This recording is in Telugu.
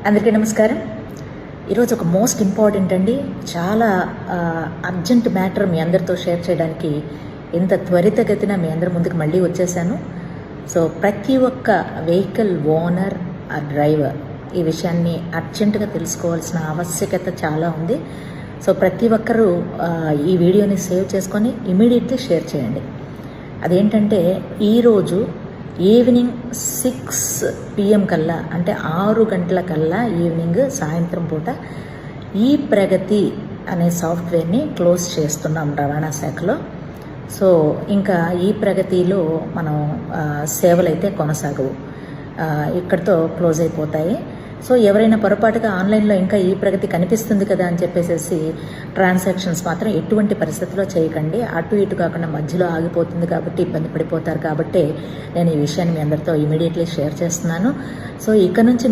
అందరికీ నమస్కారం. ఈరోజు ఒక మోస్ట్ ఇంపార్టెంట్ అండి, చాలా అర్జెంట్ మ్యాటర్ మీ అందరితో షేర్ చేయడానికి ఇంత త్వరితగతిన మీ అందరి ముందుకు మళ్ళీ వచ్చేసాను. సో ప్రతి ఒక్క వెహికల్ ఓనర్ ఆ డ్రైవర్ ఈ విషయాన్ని అర్జెంటుగా తెలుసుకోవాల్సిన ఆవశ్యకత చాలా ఉంది. సో ప్రతి ఒక్కరూ ఈ వీడియోని సేవ్ చేసుకొని ఇమీడియట్లీ షేర్ చేయండి. అదేంటంటే ఈరోజు ఈవినింగ్ 6 PM కల్లా, అంటే 6 గంటల కల్లా ఈవినింగ్ సాయంత్రం పూట ఈ ప్రగతి అనే సాఫ్ట్వేర్ని క్లోజ్ చేస్తున్నాం రవాణా శాఖలో. సో ఇంకా ఈ ప్రగతిలో మనం సేవలు అయితే కొనసాగవు, ఇక్కడితో క్లోజ్ అయిపోతాయి. సో ఎవరైనా పొరపాటుగా ఆన్లైన్లో ఇంకా ఈ ప్రగతి కనిపిస్తుంది కదా అని చెప్పేసి ట్రాన్సాక్షన్స్ మాత్రం ఎటువంటి పరిస్థితుల్లో చేయకండి. అటు ఇటు కాకుండా మధ్యలో ఆగిపోతుంది కాబట్టి ఇబ్బంది పడిపోతారు. కాబట్టి నేను ఈ విషయాన్ని మీ అందరితో ఇమీడియట్లీ షేర్ చేస్తున్నాను. సో ఇక నుంచి